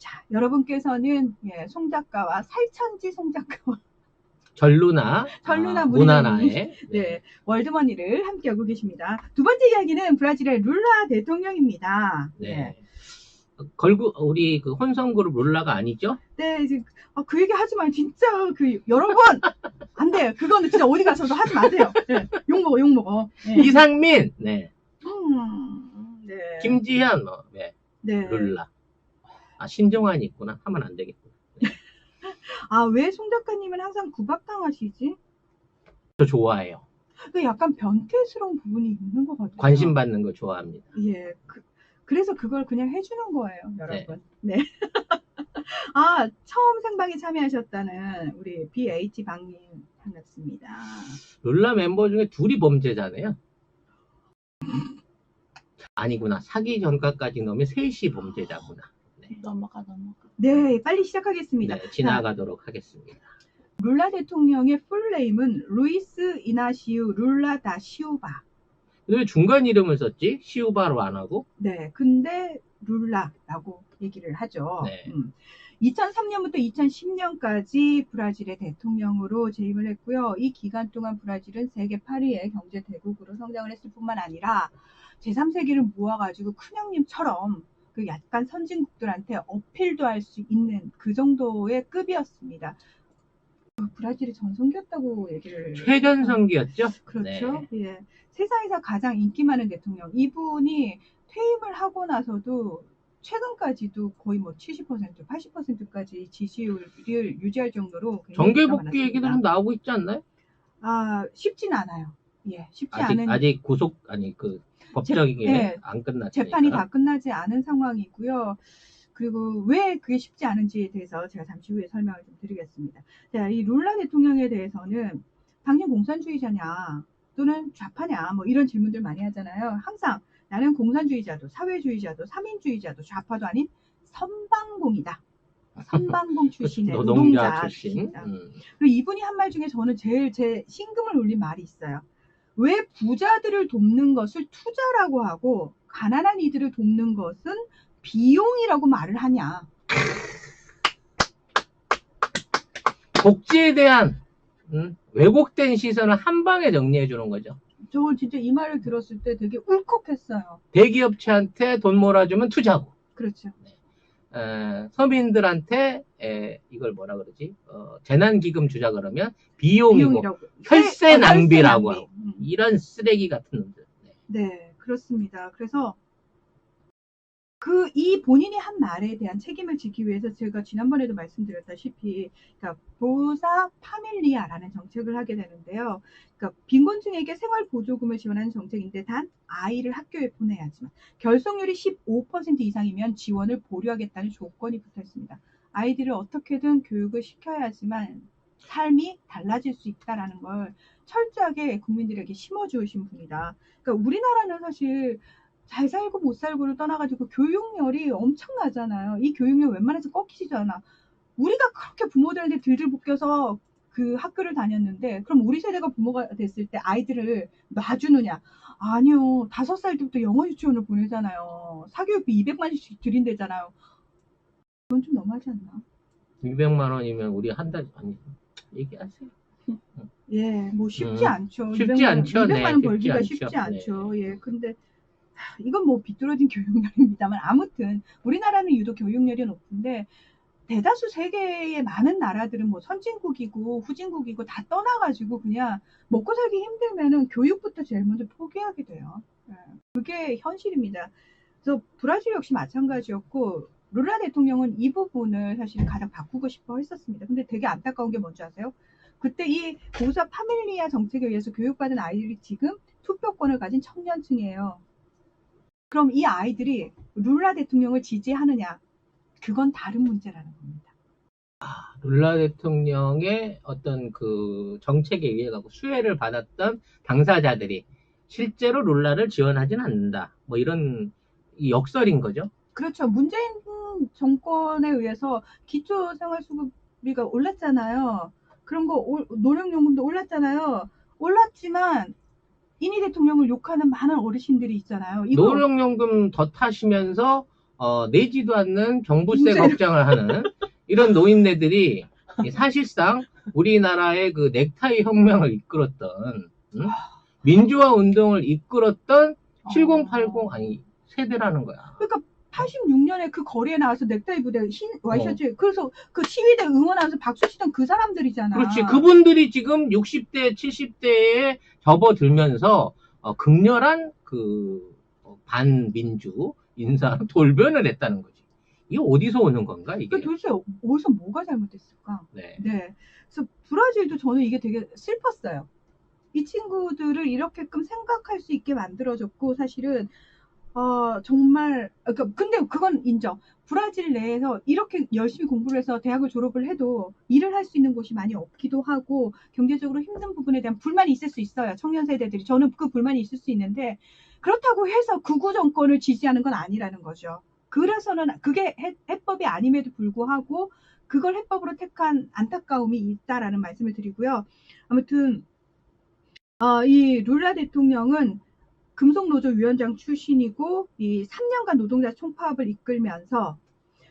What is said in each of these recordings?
자, 여러분께서는 예, 송 작가와 살천지 송 작가와 전루나 무나나의 네, 월드머니를 함께하고 계십니다. 두 번째 이야기는 브라질의 룰라 대통령입니다. 네. 예. 걸고 우리 그 혼성그룹 룰라가 아니죠? 네, 이제 그 얘기 하지 마요. 진짜 여러분 안 돼요. 그거는 진짜 어디 가서도 하지 마세요. 네, 욕 먹어. 네. 이상민, 네. 네. 김지현, 네. 룰라. 신정환이 있구나. 하면 안 되겠구나. 네. 왜 송 작가님은 항상 구박당하시지? 저 좋아해요. 약간 변태스러운 부분이 있는 것 같아요. 관심 받는 거 좋아합니다. 예, 그래서 그걸 그냥 해주는 거예요, 여러분. 네. 처음 생방에 참여하셨다는 우리 BH 방님 반갑습니다. 룰라 멤버 중에 둘이 범죄자네요. 아니구나. 사기 전과까지 넣으면 셋이 범죄자구나. 네. 넘어가. 네, 빨리 시작하겠습니다. 네, 지나가도록 하겠습니다. 룰라 대통령의 풀네임은 루이스 이나시우 룰라 다 시우바. 왜 중간 이름을 썼지? 시우바로 안 하고? 네, 근데 룰라라고 얘기를 하죠. 네. 2003년부터 2010년까지 브라질의 대통령으로 재임을 했고요. 이 기간 동안 브라질은 세계 8위의 경제 대국으로 성장을 했을 뿐만 아니라 제3세기를 모아가지고 큰형님처럼 그 약간 선진국들한테 어필도 할 수 있는 그 정도의 급이었습니다. 브라질이 전성기였다고 얘기를 최전성기였죠? 그렇죠. 네. 예. 세상에서 가장 인기 많은 대통령. 이분이 퇴임을 하고 나서도 최근까지도 거의 70%, 80%까지 지지율을 유지할 정도로 정계 복귀 얘기도 좀 나오고 있지 않나요? 쉽진 않아요. 예, 쉽지 않은. 아직 법적인 안 끝났으니까. 재판이 다 끝나지 않은 상황이고요. 그리고 왜 그게 쉽지 않은지에 대해서 제가 잠시 후에 설명을 좀 드리겠습니다. 자, 이 룰라 대통령에 대해서는 당신 공산주의자냐 또는 좌파냐 이런 질문들 많이 하잖아요. 항상 나는 공산주의자도 사회주의자도 삼인주의자도 좌파도 아닌 선방공이다. 선방공 출신의 노동자 출신이다. 그리고 이분이 한 말 중에 저는 제일 제 심금을 울린 말이 있어요. 왜 부자들을 돕는 것을 투자라고 하고 가난한 이들을 돕는 것은 비용이라고 말을 하냐. 복지에 대한 왜곡된 시선을 한 방에 정리해 주는 거죠. 저 진짜 이 말을 들었을 때 되게 울컥했어요. 대기업체한테 돈 몰아주면 투자고. 그렇죠. 서민들한테 이걸 뭐라 그러지? 재난기금 주자 그러면 비용이고 혈세 낭비라고 하고 이런 쓰레기 같은 놈들. 네, 그렇습니다. 그래서 이 본인이 한 말에 대한 책임을 지기 위해서 제가 지난번에도 말씀드렸다시피, 그러니까 보사 파밀리아라는 정책을 하게 되는데요. 그러니까 빈곤층에게 생활보조금을 지원하는 정책인데 단 아이를 학교에 보내야지만 결석률이 15% 이상이면 지원을 보류하겠다는 조건이 붙어 있습니다. 아이들을 어떻게든 교육을 시켜야지만 삶이 달라질 수 있다라는 걸 철저하게 국민들에게 심어주신 분이다. 그러니까 우리나라는 사실 잘 살고 못 살고를 떠나가지고 교육열이 엄청나잖아요. 이 교육열 웬만해서 꺾이지도 않아. 우리가 그렇게 부모들한테 들들 볶여서 그 학교를 다녔는데 그럼 우리 세대가 부모가 됐을 때 아이들을 놔주느냐? 아니요. 5살 때부터 영어 유치원을 보내잖아요. 사교육비 200만 원씩 드린대잖아요. 그건 좀 너무하지 않나? 200만 원이면 우리 한 달 아니 얘기하세요. 예, 쉽지 않죠. 쉽지 않죠. 200만 원 벌기가 쉽지 않죠. 예, 근데 이건 비뚤어진 교육열입니다만 아무튼 우리나라는 유독 교육열이 높은데 대다수 세계의 많은 나라들은 선진국이고 후진국이고 다 떠나가지고 그냥 먹고 살기 힘들면은 교육부터 제일 먼저 포기하게 돼요. 그게 현실입니다. 그래서 브라질 역시 마찬가지였고 룰라 대통령은 이 부분을 사실 가장 바꾸고 싶어 했었습니다. 근데 되게 안타까운 게 뭔지 아세요? 그때 이 보사 파밀리아 정책에 의해서 교육받은 아이들이 지금 투표권을 가진 청년층이에요. 그럼 이 아이들이 룰라 대통령을 지지하느냐? 그건 다른 문제라는 겁니다. 룰라 대통령의 어떤 그 정책에 의해 갖고 수혜를 받았던 당사자들이 실제로 룰라를 지원하지는 않는다. 이런 역설인 거죠. 그렇죠. 문재인 정권에 의해서 기초생활수급비가 올랐잖아요. 그런 거 노령연금도 올랐잖아요. 올랐지만 이니 대통령을 욕하는 많은 어르신들이 있잖아요. 노령연금 더 타시면서 내지도 않는 종부세 문제를. 걱정을 하는 이런 노인네들이 사실상 우리나라의 그 넥타이 혁명을 이끌었던, 응? 민주화 운동을 이끌었던 7080 아니 세대라는 거야. 그러니까 86년에 그 거리에 나와서 넥타이 부대 흰 와이셔츠 그래서 그 시위대 응원하면서 박수 치던 그 사람들이잖아. 그렇지. 그분들이 지금 60대, 70대에 접어들면서 극렬한 그 반민주 인사 돌변을 했다는 거지. 이게 어디서 오는 건가 이게? 그 도대체 어디서 뭐가 잘못됐을까? 네. 네. 그래서 브라질도 저는 이게 되게 슬펐어요. 이 친구들을 이렇게끔 생각할 수 있게 만들어줬고 사실은 정말 그러니까 근데 그건 인정. 브라질 내에서 이렇게 열심히 공부를 해서 대학을 졸업을 해도 일을 할 수 있는 곳이 많이 없기도 하고 경제적으로 힘든 부분에 대한 불만이 있을 수 있어요. 청년 세대들이. 저는 그 불만이 있을 수 있는데 그렇다고 해서 극우 정권을 지지하는 건 아니라는 거죠. 그래서는 그게 해법이 아님에도 불구하고 그걸 해법으로 택한 안타까움이 있다라는 말씀을 드리고요. 아무튼 이 룰라 대통령은 금속노조 위원장 출신이고 이 3년간 노동자 총파업을 이끌면서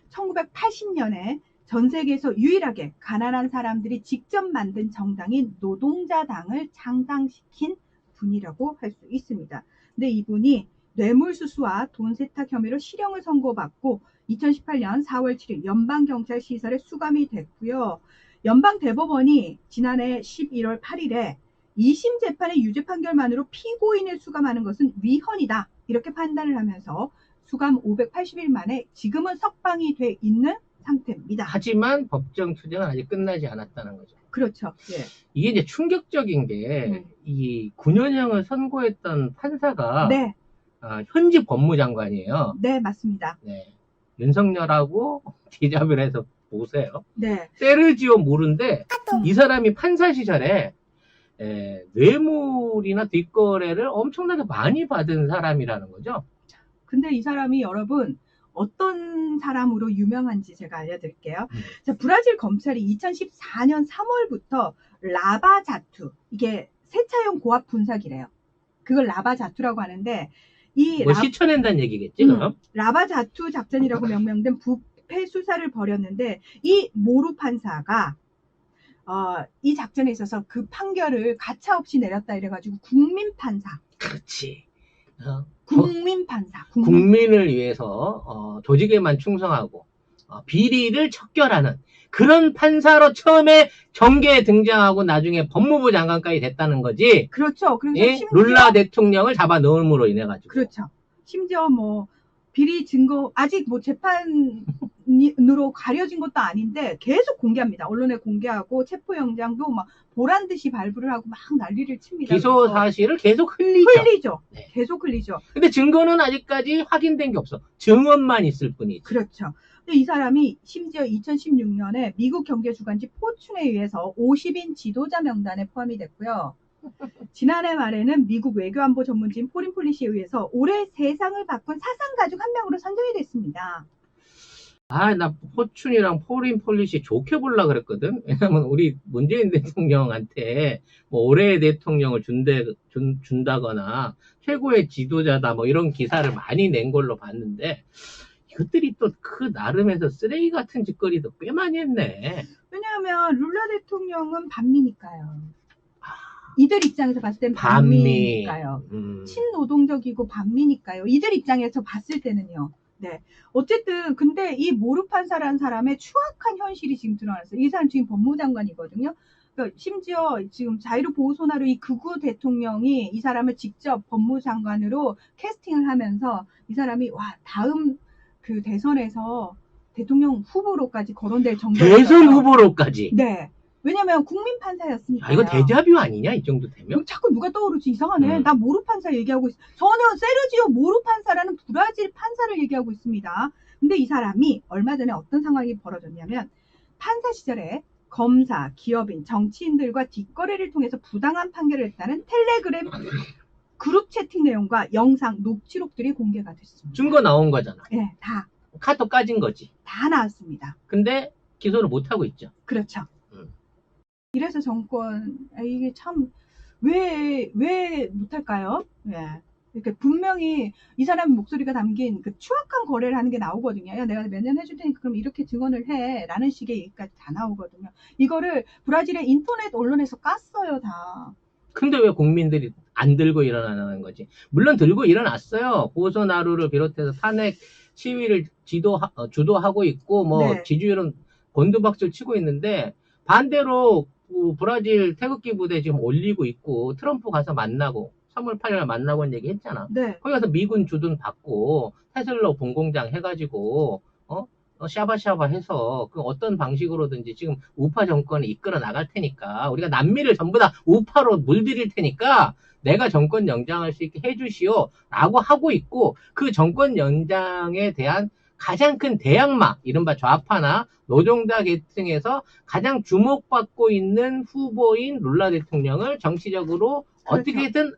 1980년에 전 세계에서 유일하게 가난한 사람들이 직접 만든 정당인 노동자당을 창당시킨 분이라고 할 수 있습니다. 근데 이분이 뇌물수수와 돈 세탁 혐의로 실형을 선고받고 2018년 4월 7일 연방경찰 시설에 수감이 됐고요. 연방대법원이 지난해 11월 8일에 2심 재판의 유죄 판결만으로 피고인을 수감하는 것은 위헌이다. 이렇게 판단을 하면서 수감 580일 만에 지금은 석방이 돼 있는 상태입니다. 하지만 법정 투쟁은 아직 끝나지 않았다는 거죠. 그렇죠. 예. 이게 이제 충격적인 게 이 9년형을 선고했던 판사가 네. 현직 법무장관이에요. 네, 맞습니다. 네. 윤석열하고 디자뷰를 해서 보세요. 네. 세르지오 모르인데 이 사람이 판사 시절에 뇌물이나 뒷거래를 엄청나게 많이 받은 사람이라는 거죠. 근데 이 사람이 여러분 어떤 사람으로 유명한지 제가 알려드릴게요. 자, 브라질 검찰이 2014년 3월부터 라바자투, 이게 세차용 고압 분사기래요. 그걸 라바자투라고 하는데 이 뭐 시쳐낸다는 얘기겠지 그럼? 라바자투 작전이라고 명명된 부패 수사를 벌였는데 이 모루 판사가 이 작전에 있어서 그 판결을 가차없이 내렸다 이래가지고 국민판사. 그렇지. 국민판사. 국민을 위해서 조직에만 충성하고 비리를 척결하는 그런 판사로 처음에 정계에 등장하고 나중에 법무부 장관까지 됐다는 거지. 그렇죠. 그래서 예? 룰라 대통령을 잡아 넣음으로 인해 가지고. 그렇죠. 심지어 뭐 비리 증거 아직 뭐 재판으로 가려진 것도 아닌데 계속 공개합니다. 언론에 공개하고 체포영장도 막 보란 듯이 발부를 하고 막 난리를 칩니다. 기소 사실을 계속 흘리죠. 네. 계속 흘리죠. 근데 증거는 아직까지 확인된 게 없어. 증언만 있을 뿐이지. 그렇죠. 근데 이 사람이 심지어 2016년에 미국 경제주간지 포춘에 의해서 50인 지도자 명단에 포함이 됐고요. 지난해 말에는 미국 외교안보 전문지인 포린 폴리시에 의해서 올해 세상을 바꾼 사상 가족 한 명으로 선정이 됐습니다. 나 포춘이랑 포린 폴리시 좋게 보려고 그랬거든. 왜냐면 우리 문재인 대통령한테 뭐 올해의 대통령을 준다거나 최고의 지도자다 뭐 이런 기사를 많이 낸 걸로 봤는데 이것들이 또 그 나름에서 쓰레기 같은 짓거리도 꽤 많이 했네. 왜냐하면 룰라 대통령은 반미니까요. 이들 입장에서 봤을 땐 반미니까요. 친노동적이고 반미니까요. 이들 입장에서 봤을 때는요. 네. 어쨌든 근데 이 모루 판사라는 사람의 추악한 현실이 지금 드러났어요. 이 사람 지금 법무장관이거든요. 그러니까 심지어 지금 자유보호소나루 이 극우 대통령이 이 사람을 직접 법무장관으로 캐스팅을 하면서 이 사람이 다음 그 대선에서 대통령 후보로까지 거론될 정도로 대선 후보로까지. 네. 왜냐면 국민 판사였으니까. 이거 데자뷰 아니냐 이 정도 되면? 자꾸 누가 떠오르지 이상하네. 나 모루 판사 얘기하고 있어. 저는 세르지오 모루 판사라는 브라질 판사를 얘기하고 있습니다. 근데 이 사람이 얼마 전에 어떤 상황이 벌어졌냐면 판사 시절에 검사, 기업인, 정치인들과 뒷거래를 통해서 부당한 판결을 했다는 텔레그램 그룹 채팅 내용과 영상, 녹취록들이 공개가 됐습니다. 증거 나온 거잖아. 네, 다. 카톡 까진 거지. 다 나왔습니다. 근데 기소를 못하고 있죠. 그렇죠. 이래서 정권, 이게 참, 왜 못할까요? 예. 이렇게 분명히 이 사람의 목소리가 담긴 그 추악한 거래를 하는 게 나오거든요. 야, 내가 몇 년 해줄 테니까 그럼 이렇게 증언을 해. 라는 식의 얘기까지 다 나오거든요. 이거를 브라질의 인터넷 언론에서 깠어요, 다. 근데 왜 국민들이 안 들고 일어나는 거지? 물론 들고 일어났어요. 보소나루를 비롯해서 탄핵 시위를 주도하고 있고, 뭐, 네, 지지율은 곤두박질 치고 있는데, 반대로 브라질 태극기 부대 지금 올리고 있고, 트럼프 가서 만나고, 3월 8일 만나고 얘기 했잖아. 네. 거기 가서 미군 주둔 받고, 테슬라 본공장 해가지고, 샤바샤바 해서 그 어떤 방식으로든지 지금 우파 정권을 이끌어 나갈 테니까 우리가 남미를 전부 다 우파로 물들일 테니까 내가 정권 연장할 수 있게 해주시오 라고 하고 있고, 그 정권 연장에 대한 가장 큰 대항마, 이른바 좌파나 노동자 계층에서 가장 주목받고 있는 후보인 룰라 대통령을 정치적으로 그렇죠. 어떻게든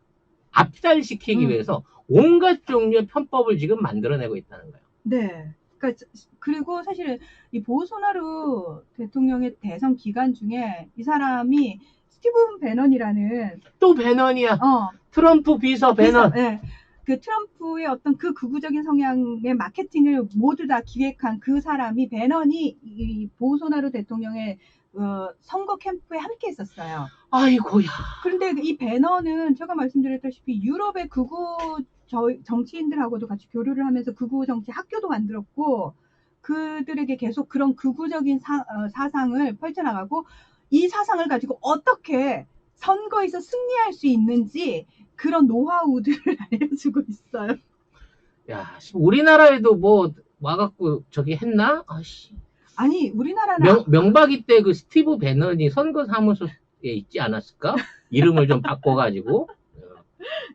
압살시키기 위해서 온갖 종류의 편법을 지금 만들어내고 있다는 거예요. 네. 그러니까 그리고 사실은 이 보소나루 대통령의 대선 기간 중에 이 사람이 스티븐 배넌이라는 또 배넌이야. 트럼프 비서 배넌. 네. 그 트럼프의 어떤 그 극우적인 성향의 마케팅을 모두 다 기획한 그 사람이 배넌이 이 보소나루 대통령의 선거 캠프에 함께 있었어요. 아이고야. 그런데 이 배너는 제가 말씀드렸다시피 유럽의 극우 정치인들하고도 같이 교류를 하면서 극우 정치 학교도 만들었고 그들에게 계속 그런 극우적인 사상을 펼쳐나가고 이 사상을 가지고 어떻게 선거에서 승리할 수 있는지 그런 노하우들을 알려주고 있어요. 야, 우리나라에도 뭐 와갖고 저기 했나? 아씨. 아니 우리나라는 명박이 때 그 스티브 배넌이 선거 사무소에 있지 않았을까? 이름을 좀 바꿔가지고.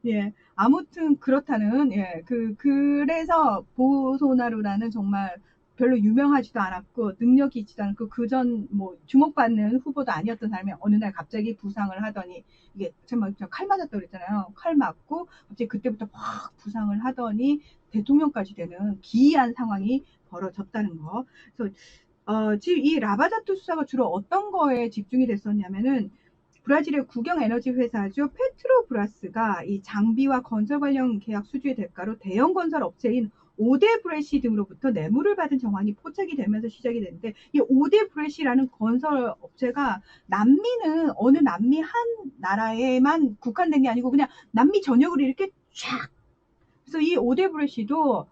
예, 아무튼 그렇다는 예, 그래서 보소나루라는 정말 별로 유명하지도 않았고 능력이 있지도 않고 그전 뭐 주목받는 후보도 아니었던 사람이 어느 날 갑자기 부상을 하더니 이게 정말 칼 맞았다고 그랬잖아요. 칼 맞고 갑자기 그때부터 확 부상을 하더니 대통령까지 되는 기이한 상황이 벌어졌다는 거. 그래서 지금 이 라바자토 수사가 주로 어떤 거에 집중이 됐었냐면은 브라질의 국영 에너지 회사죠. 페트로브라스가 이 장비와 건설 관련 계약 수주의 대가로 대형 건설 업체인 오데브레시 등으로부터 뇌물을 받은 정황이 포착이 되면서 시작이 됐는데 이 오데브레시라는 건설 업체가 남미는 어느 남미 한 나라에만 국한된 게 아니고 그냥 남미 전역으로 이렇게 쫙 그래서 이 오데브레시도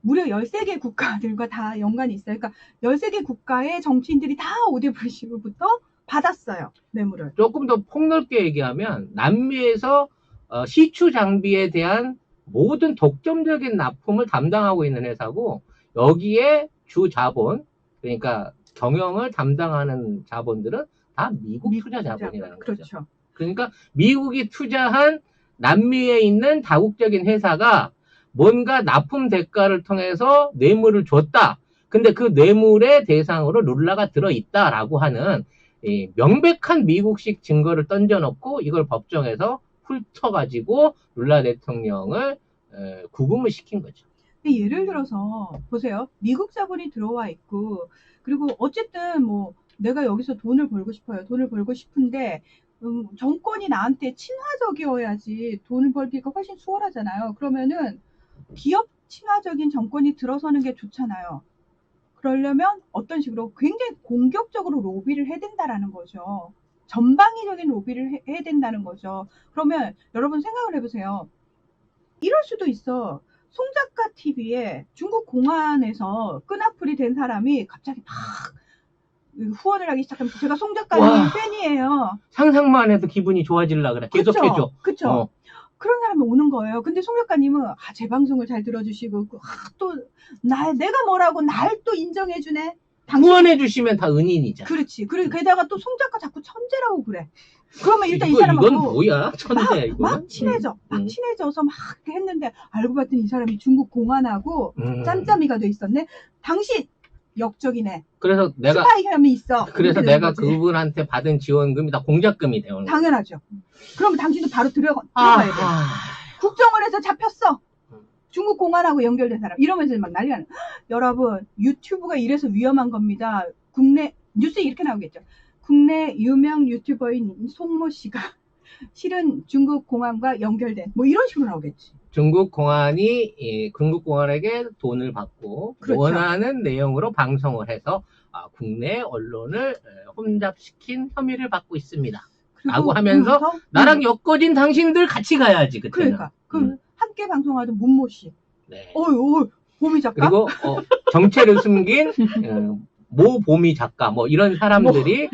무려 13개 국가들과 다 연관이 있어요. 그러니까 13개 국가의 정치인들이 다 오데브레시로부터 받았어요. 뇌물을. 조금 더 폭넓게 얘기하면 남미에서 시추 장비에 대한 모든 독점적인 납품을 담당하고 있는 회사고, 여기에 주 자본, 그러니까 경영을 담당하는 자본들은 다 미국 투자 자본이라는 거죠. 그렇죠. 그러니까 미국이 투자한 남미에 있는 다국적인 회사가 뭔가 납품 대가를 통해서 뇌물을 줬다. 근데 그 뇌물의 대상으로 룰라가 들어있다라고 하는 명백한 미국식 증거를 던져놓고 이걸 법정에서 훑어가지고 룰라 대통령을 구금을 시킨 거죠. 예를 들어서 보세요. 미국 자본이 들어와 있고 그리고 어쨌든 뭐 내가 여기서 돈을 벌고 싶어요. 돈을 벌고 싶은데 정권이 나한테 친화적이어야지 돈을 벌기가 훨씬 수월하잖아요. 그러면은 기업 친화적인 정권이 들어서는 게 좋잖아요. 그러려면 어떤 식으로 굉장히 공격적으로 로비를 해야 된다라는 거죠. 전방위적인 로비를 해야 된다는 거죠. 그러면 여러분 생각을 해보세요. 이럴 수도 있어. 송작가 TV에 중국 공안에서 끈앞풀이 된 사람이 갑자기 막 후원을 하기 시작하면서 제가 송작가님 팬이에요. 상상만 해도 기분이 좋아질라 그래. 계속 해줘. 그쵸. 그런 사람이 오는 거예요. 근데 송 작가님은 제 방송을 잘 들어주시고 또 내가 뭐라고 날 또 인정해주네. 후원해 주시면 다 은인이잖아. 그렇지. 그리고 게다가 또 송 작가 자꾸 천재라고 그래. 그러면 일단 이 사람하고 이건 뭐야? 천재 이거. 막 친해져. 막 친해져서 막 했는데 알고 봤더니 이 사람이 중국 공안하고 짬짬이가 돼 있었네. 당신 역적이네. 그래서 내가 스파이 혐의 있어. 그래서 내가 그분한테 받은 지원금이 다 공작금이 되는 거야. 당연하죠. 그러면 당신도 바로 들어가야 돼. 국정원에서 잡혔어. 중국 공안하고 연결된 사람. 이러면서 막 난리가 나요. 여러분 유튜브가 이래서 위험한 겁니다. 국내 뉴스에 이렇게 나오겠죠. 국내 유명 유튜버인 송모 씨가 실은 중국 공안과 연결된 뭐 이런 식으로 나오겠지. 중국 공안이 중국 공안에게 돈을 받고 그렇죠. 원하는 내용으로 방송을 해서 국내 언론을 혼잡시킨 혐의를 받고 있습니다. 라고 하면서 나랑 엮어진 당신들 같이 가야지 그때는. 그러니까 함께 방송하던 문모 씨. 네. 보미 작가. 그리고 정체를 숨긴 모 보미 작가 뭐 이런 사람들이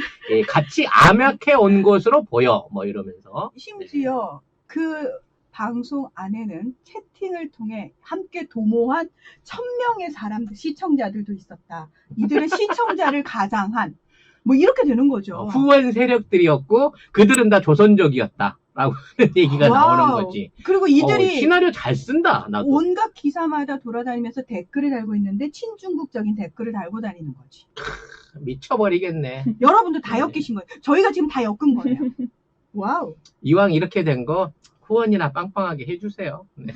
같이 암약해 온 것으로 보여 뭐 이러면서. 심지어 그 방송 안에는 채팅을 통해 함께 도모한 1000명의 사람들, 시청자들도 있었다. 이들은 시청자를 가장한 뭐 이렇게 되는 거죠. 후원 세력들이었고 그들은 다 조선족이었다. 라고 얘기가 나오는 거지. 그리고 이들이 시나리오 잘 쓴다. 나도. 온갖 기사마다 돌아다니면서 댓글을 달고 있는데 친중국적인 댓글을 달고 다니는 거지. 미쳐버리겠네. 여러분도 다 엮이신 거예요. 저희가 지금 다 엮은 거예요. 와우. 이왕 이렇게 된 거 후원이나 빵빵하게 해주세요. 네.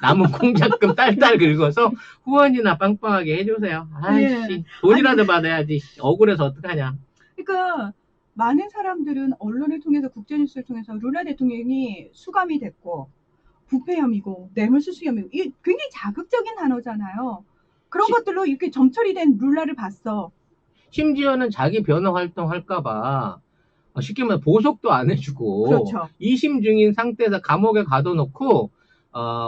남은 공작금 딸딸 긁어서 후원이나 빵빵하게 해주세요. 아이씨, 돈이라도 받아야지. 억울해서 어떡하냐. 그러니까 많은 사람들은 언론을 통해서 국제뉴스를 통해서 룰라 대통령이 수감이 됐고 부패 혐의고 뇌물수수 혐의고 이게 굉장히 자극적인 단어잖아요. 그런 것들로 이렇게 점처리된 룰라를 봤어. 심지어는 자기 변호 활동 할까봐 쉽게 말해 보석도 안 해주고 그렇죠. 2심 중인 상태에서 감옥에 가둬놓고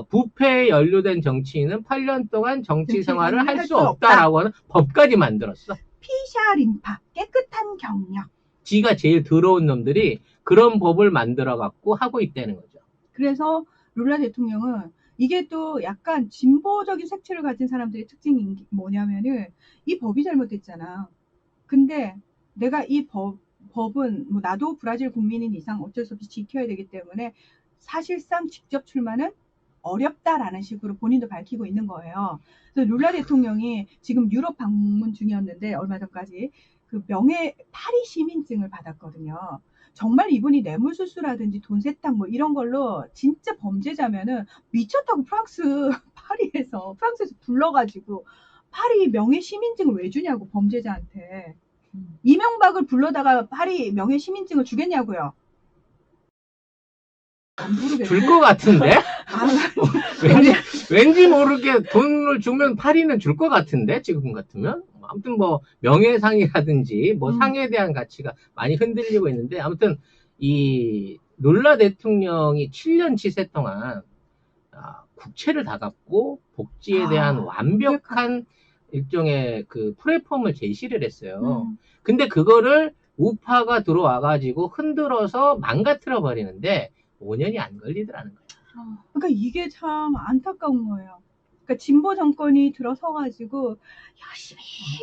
부패에 연루된 정치인은 8년 동안 정치 생활을 할 수 없다라고 하는 법까지 만들었어. 피샤 림파, 깨끗한 경력. 지가 제일 더러운 놈들이 그런 법을 만들어갖고 하고 있다는 거죠. 그래서 룰라 대통령은 이게 또 약간 진보적인 색채를 가진 사람들의 특징이 뭐냐면은 이 법이 잘못됐잖아. 근데 내가 이 법은 뭐 나도 브라질 국민인 이상 어쩔 수 없이 지켜야 되기 때문에 사실상 직접 출마는 어렵다라는 식으로 본인도 밝히고 있는 거예요. 그래서 룰라 대통령이 지금 유럽 방문 중이었는데 얼마 전까지 그 파리 시민증을 받았거든요. 정말 이분이 뇌물수수라든지 돈 세탁 뭐 이런 걸로 진짜 범죄자면은 미쳤다고 프랑스에서 불러가지고 파리 명예 시민증을 왜 주냐고 범죄자한테. 이명박을 불러다가 파리 명예 시민증을 주겠냐고요. 안 부르겠네. 줄 것 같은데? 왠지 모르게 돈을 주면 파리는 줄 것 같은데 지금 같으면. 아무튼 뭐 명예상이라든지 뭐 상에 대한 가치가 많이 흔들리고 있는데 아무튼 이 룰라 대통령이 7년 치세 동안 국채를 다 갚고 복지에 대한 완벽한 일종의 그 플랫폼을 제시를 했어요. 근데 그거를 우파가 들어와가지고 흔들어서 망가뜨려 버리는데 5년이 안 걸리더라는 거야. 그러니까 이게 참 안타까운 거예요. 그러니까 진보 정권이 들어서가지고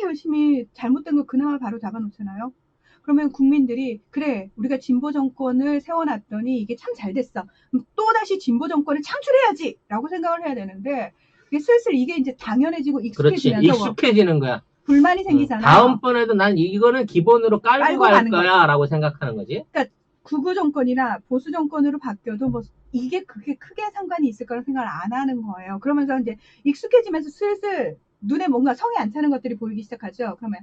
열심히 잘못된 거 그나마 바로 잡아놓잖아요. 그러면 국민들이 그래 우리가 진보 정권을 세워놨더니 이게 참 잘 됐어. 그럼 또다시 진보 정권을 창출해야지 라고 생각을 해야 되는데 이게 슬슬 이게 이제 당연해지고 익숙해지면서 그렇지, 익숙해지는 거야. 불만이 생기잖아요. 다음번에도 난 이거는 기본으로 깔고 갈 거야 라고 생각하는 거지. 그러니까 극우 정권이나 보수 정권으로 바뀌어도 뭐 이게 그게 크게 상관이 있을 거라는 생각을 안 하는 거예요. 그러면서 이제 익숙해지면서 슬슬 눈에 뭔가 성이 안 차는 것들이 보이기 시작하죠. 그러면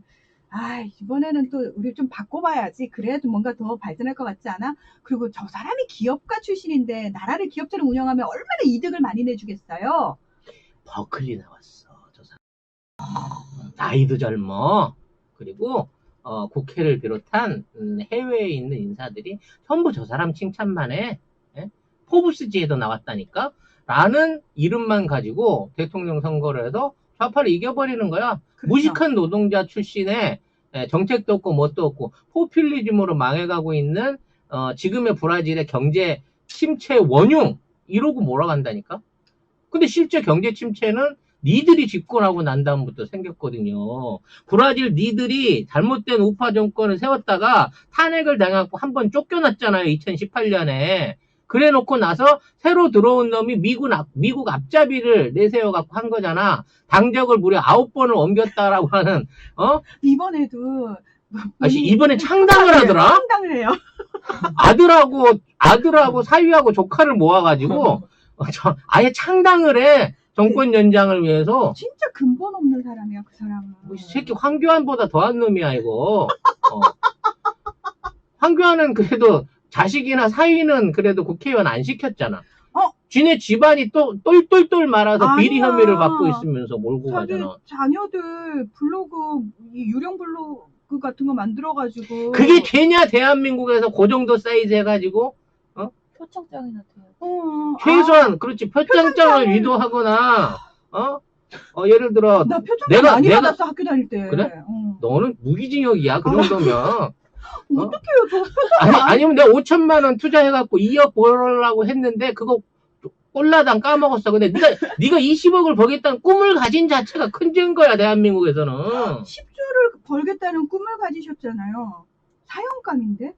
이번에는 또 우리 좀 바꿔봐야지. 그래야도 뭔가 더 발전할 것 같지 않아? 그리고 저 사람이 기업가 출신인데 나라를 기업체로 운영하면 얼마나 이득을 많이 내주겠어요. 버클리 나왔어 저 사람. 나이도 젊어. 그리고 국회를 비롯한 해외에 있는 인사들이 전부 저 사람 칭찬만 해. 포브스지에도 나왔다니까? 라는 이름만 가지고 대통령 선거를 해서 좌파를 이겨버리는 거야. 그렇죠. 무식한 노동자 출신의 정책도 없고 뭣도 없고 포퓰리즘으로 망해가고 있는 지금의 브라질의 경제 침체 원흉 이러고 몰아간다니까? 근데 실제 경제 침체는 니들이 집권하고 난 다음부터 생겼거든요. 브라질 니들이 잘못된 우파 정권을 세웠다가 탄핵을 당하고 한번 쫓겨났잖아요. 2018년에. 그래 놓고 나서 새로 들어온 놈이 미국 앞잡이를 내세워갖고 한 거잖아. 당적을 무려 9번을 옮겼다라고 하는, 이번에도. 이번에 창당을 하더라? 창당을 해요. 아들하고 사위하고 조카를 모아가지고, 아예 창당을 해. 정권 연장을 위해서. 진짜 근본 없는 사람이야, 그 사람은. 이 새끼 황교안보다 더한 놈이야, 이거. 황교안은 그래도 자식이나 사위는 그래도 국회의원 안 시켰잖아. 지네 집안이 또 똘똘똘 말아서 비리 아니야. 혐의를 받고 있으면서 몰고 자기 가잖아. 자녀들 블로그, 유령 블로그 같은 거 만들어가지고. 그게 죄냐, 대한민국에서 그 정도 사이즈 해가지고, 어? 표창장이나 돼요. 최소한, 그렇지, 표창장을 위도하거나, 예를 들어, 나 표창장 내가- 많이 내가- 받았어, 학교 다닐 때. 그래? 너는 무기징역이야, 그 정도면. 어떡해요, 저 아니면 내가 5천만 원 투자해갖고 2억 벌으려고 했는데, 그거 꼴라당 까먹었어. 근데 네가 20억을 벌겠다는 꿈을 가진 자체가 큰 증거야, 대한민국에서는. 10조를 벌겠다는 꿈을 가지셨잖아요. 사형감인데?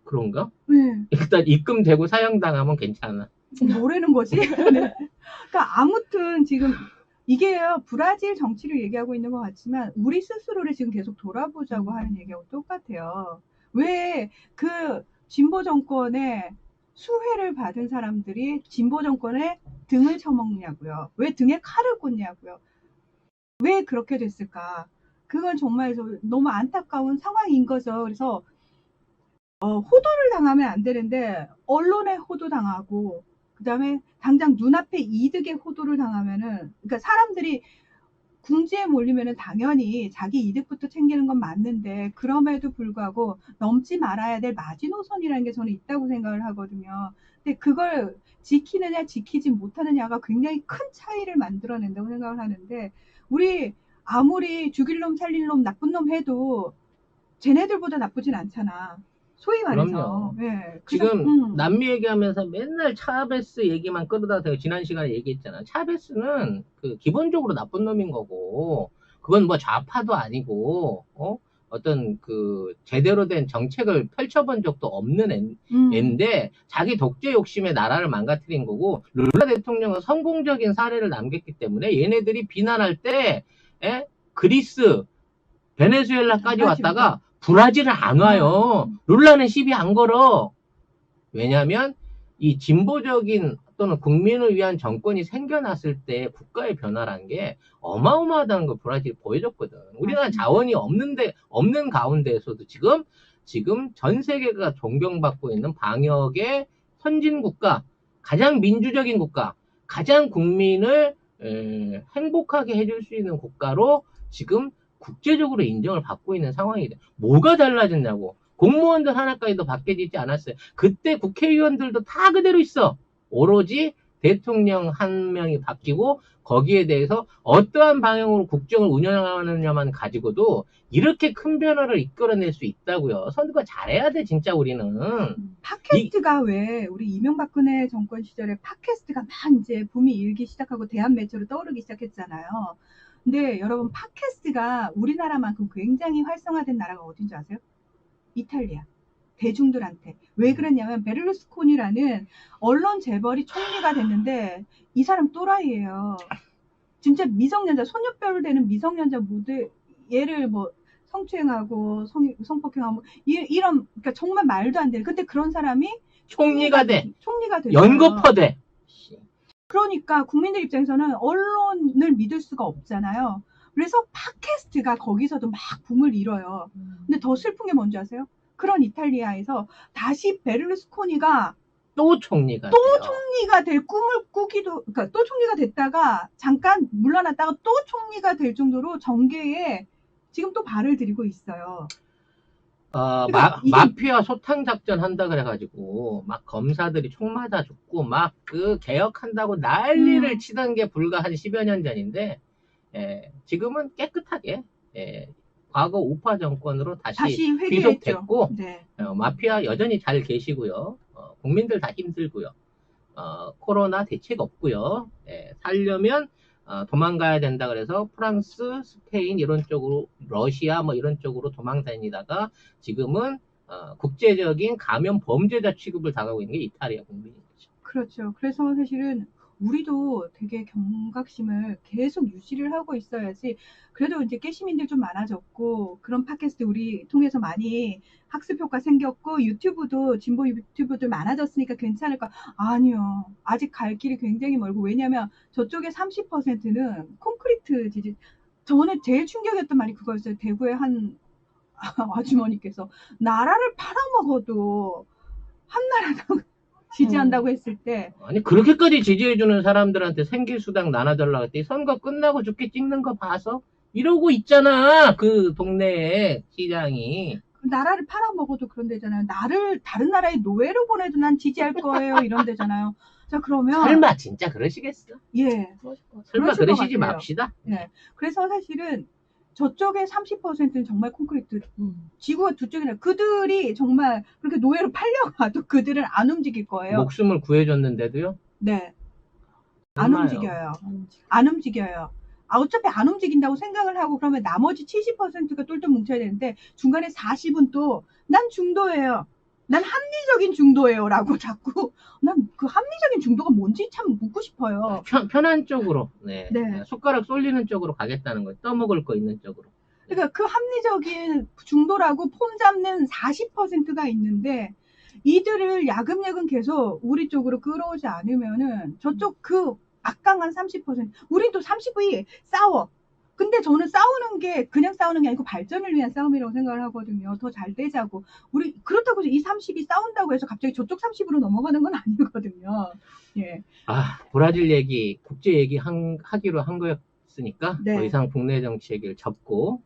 그런가? 네. 일단 입금되고 사형당하면 괜찮아. 뭐라는 거지? 네. 그러니까 아무튼 지금 이게요, 브라질 정치를 얘기하고 있는 것 같지만 우리 스스로를 지금 계속 돌아보자고 하는 얘기하고 똑같아요. 왜 그 진보 정권의 수혜를 받은 사람들이 진보 정권의 등을 쳐먹냐고요. 왜 등에 칼을 꽂냐고요. 왜 그렇게 됐을까? 그건 정말 너무 안타까운 상황인 거죠. 그래서 호도를 당하면 안 되는데 언론에 호도당하고 그다음에 당장 눈앞에 이득에 호도를 당하면은, 그러니까 사람들이 궁지에 몰리면은 당연히 자기 이득부터 챙기는 건 맞는데 그럼에도 불구하고 넘지 말아야 될 마지노선이라는 게 저는 있다고 생각을 하거든요. 근데 그걸 지키느냐 지키지 못하느냐가 굉장히 큰 차이를 만들어낸다고 생각을 하는데, 우리 아무리 죽일 놈 살릴 놈 나쁜 놈 해도 쟤네들보다 나쁘진 않잖아. 소위 말해서. 그럼요. 네. 지금 남미 얘기하면서 맨날 차베스 얘기만 끌어다 대고 지난 시간에 얘기했잖아. 차베스는 그 기본적으로 나쁜 놈인 거고, 그건 뭐 좌파도 아니고, 어떤 그 제대로 된 정책을 펼쳐본 적도 없는 애인데 자기 독재 욕심에 나라를 망가뜨린 거고, 룰라 대통령은 성공적인 사례를 남겼기 때문에 얘네들이 비난할 때 그리스, 베네수엘라까지 왔다가 브라질은 안 와요. 룰라는 시비 안 걸어. 왜냐하면 이 진보적인 또는 국민을 위한 정권이 생겨났을 때 국가의 변화란 게 어마어마하다는 걸 브라질이 보여줬거든. 우리나라 자원이 없는 가운데에서도 지금 전 세계가 존경받고 있는 방역의 선진 국가, 가장 민주적인 국가, 가장 국민을 행복하게 해줄 수 있는 국가로 지금 국제적으로 인정을 받고 있는 상황이다. 뭐가 달라졌냐고. 공무원들 하나까지도 바뀌지 않았어요. 그때 국회의원들도 다 그대로 있어. 오로지 대통령 한 명이 바뀌고 거기에 대해서 어떠한 방향으로 국정을 운영하느냐만 가지고도 이렇게 큰 변화를 이끌어낼 수 있다고요. 선거 잘해야 돼, 진짜 우리는. 팟캐스트가 왜 우리 이명박근혜 정권 시절에 팟캐스트가 막 이제 붐이 일기 시작하고 대한 매체로 떠오르기 시작했잖아요. 근데 여러분, 팟캐스트가 우리나라만큼 굉장히 활성화된 나라가 어딘지 아세요? 이탈리아. 대중들한테. 왜 그랬냐면 베를루스코니라는 언론 재벌이 총리가 됐는데 이 사람 또라이예요. 진짜 미성년자, 손녀뼈를 대는 미성년자 모두 얘를 뭐 성추행하고 성폭행하고 이런, 그러니까 정말 말도 안 되는. 근데 그런 사람이 총리가 돼. 연거퍼대. 그러니까 국민들 입장에서는 언론을 믿을 수가 없잖아요. 그래서 팟캐스트가 거기서도 막 붐을 이뤄요. 근데 더 슬픈 게 뭔지 아세요? 그런 이탈리아에서 다시 베를루스코니가 또 총리가 될 꿈을 꾸기도, 그러니까 또 총리가 됐다가 잠깐 물러났다가 또 총리가 될 정도로 정계에 지금 또 발을 들이고 있어요. 그러니까 마피아 소탕 작전 한다 그래가지고 막 검사들이 총 맞아 죽고 막 그 개혁한다고 난리를 치던 게 불과 한 10여 년 전인데, 지금은 깨끗하게 과거 우파 정권으로 다시 귀속됐고, 네. 마피아 여전히 잘 계시고요. 국민들 다 힘들고요. 코로나 대책 없고요. 살려면 도망가야 된다 그래서 프랑스, 스페인 이런 쪽으로, 러시아 뭐 이런 쪽으로 도망 다니다가 지금은 국제적인 감염 범죄자 취급을 당하고 있는 게 이탈리아 국민이죠. 그렇죠. 그래서 사실은 우리도 되게 경각심을 계속 유지를 하고 있어야지. 그래도 이제 깨시민들 좀 많아졌고 그런 팟캐스트 우리 통해서 많이 학습 효과 생겼고 유튜브도 진보 유튜브들 많아졌으니까 괜찮을 까. 아니요. 아직 갈 길이 굉장히 멀고, 왜냐면 저쪽에 30%는 콘크리트 지지. 저는 제일 충격이었던 말이 그거였어요. 대구의 한 아주머니께서 나라를 팔아먹어도 한나라당 지지한다고 했을 때 아니, 그렇게까지 지지해주는 사람들한테 생계수당 나눠달라고 했더니 선거 끝나고 좋게 찍는 거 봐서 이러고 있잖아. 그 동네에 시장이. 나라를 팔아먹어도 그런 데잖아요. 나를 다른 나라에 노예로 보내도 난 지지할 거예요. 이런 데잖아요. 자, 그러면 설마 진짜 그러시겠어? 예. 설마 그러실 것 그러시지 같아요. 맙시다. 네. 그래서 사실은 저쪽의 30%는 정말 콘크리트, 지구가 두 쪽이나 그들이 정말 그렇게 노예로 팔려가도 그들은 안 움직일 거예요. 목숨을 구해줬는데도요? 네. 안 얼마요? 움직여요. 안 움직여요. 아, 어차피 안 움직인다고 생각을 하고 그러면 나머지 70%가 똘똘 뭉쳐야 되는데 중간에 40은 또 난 중도예요. 난 합리적인 중도예요. 라고 자꾸 난 그 합리적인 중도가 뭔지 참 묻고 싶어요. 편한 쪽으로, 네. 네. 숟가락 쏠리는 쪽으로 가겠다는 거예요. 떠먹을 거 있는 쪽으로. 그러니까 그 합리적인 중도라고 폼 잡는 40%가 있는데 이들을 야금야금 계속 우리 쪽으로 끌어오지 않으면은 저쪽 그 막강한 30% 우린 또 30이 싸워. 근데 저는 싸우는 게 그냥 싸우는 게 아니고 발전을 위한 싸움이라고 생각을 하거든요. 더 잘 되자고. 우리 그렇다고 해서 이 30이 싸운다고 해서 갑자기 저쪽 30으로 넘어가는 건 아니거든요. 예. 아, 브라질 얘기, 국제 얘기 하기로 한 거였으니까 네. 더 이상 국내 정치 얘기를 접고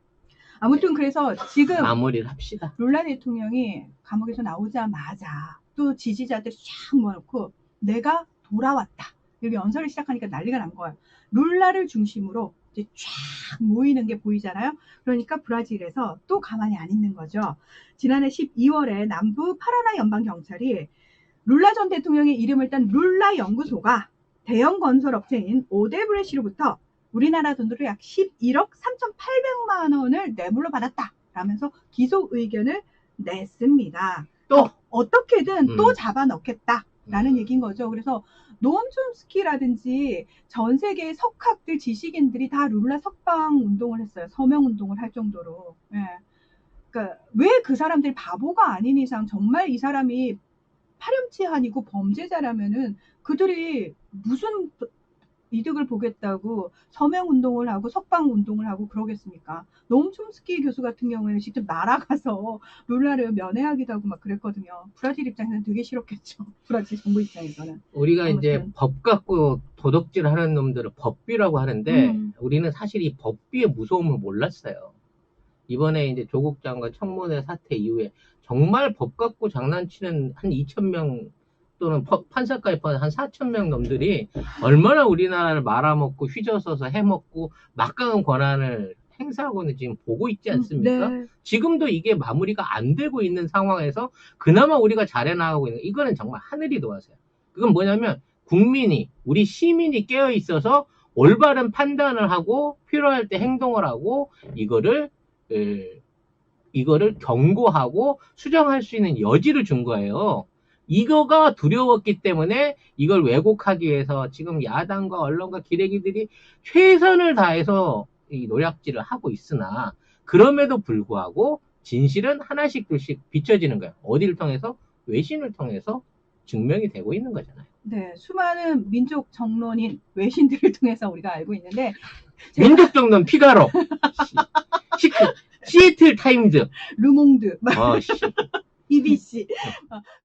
아무튼 그래서 지금 마무리를 합시다. 룰라 대통령이 감옥에서 나오자마자 또 지지자들 쫙 모아놓고 내가 돌아왔다. 이렇게 연설을 시작하니까 난리가 난 거예요. 룰라를 중심으로 이제 쫙 모이는 게 보이잖아요. 그러니까 브라질에서 또 가만히 안 있는 거죠. 지난해 12월에 남부 파라나 연방경찰이 룰라 전 대통령의 이름을 딴 룰라 연구소가 대형 건설업체인 오데브레시로부터 우리나라 돈으로 약 11억 3,800만 원을 뇌물로 받았다. 라면서 기소 의견을 냈습니다. 또 어떻게든 또 잡아넣겠다라는 얘기인 거죠. 그래서 노엄 촘스키라든지 전 세계의 석학들, 지식인들이 다 룰라 석방 운동을 했어요. 서명 운동을 할 정도로. 예. 그러니까 왜 그 사람들이 바보가 아닌 이상 정말 이 사람이 파렴치한이고 범죄자라면은 그들이 무슨 이득을 보겠다고 서명 운동을 하고 석방 운동을 하고 그러겠습니까? 노엄 촘스키 교수 같은 경우에는 직접 날아가서 룰라를 면회하기도 하고 막 그랬거든요. 브라질 입장에서는 되게 싫었겠죠. 브라질 정부 입장에서는. 우리가 아무튼. 이제 법 갖고 도덕질 하는 놈들을 법비라고 하는데 우리는 사실 이 법비의 무서움을 몰랐어요. 이번에 이제 조국 장관 청문회 사태 이후에 정말 법 갖고 장난치는 한 2,000명 또는 판사까지 포함한 한 4,000명 놈들이 얼마나 우리나라를 말아먹고 휘저어서 해먹고 막강한 권한을 행사하고는 지금 보고 있지 않습니까? 네. 지금도 이게 마무리가 안 되고 있는 상황에서 그나마 우리가 잘해나가고 있는 이거는 정말 하늘이 도와서요. 그건 뭐냐면 국민이 우리 시민이 깨어 있어서 올바른 판단을 하고 필요할 때 행동을 하고 이거를 경고하고 수정할 수 있는 여지를 준 거예요. 이거가 두려웠기 때문에 이걸 왜곡하기 위해서 지금 야당과 언론과 기레기들이 최선을 다해서 이 노략질을 하고 있으나 그럼에도 불구하고 진실은 하나씩 둘씩 비춰지는 거예요. 어디를 통해서? 외신을 통해서 증명이 되고 있는 거잖아요. 네, 수많은 민족 정론인 외신들을 통해서 우리가 알고 있는데 민족 정론 피가로, 시애틀 타임즈, 르몽드, BBC. BBC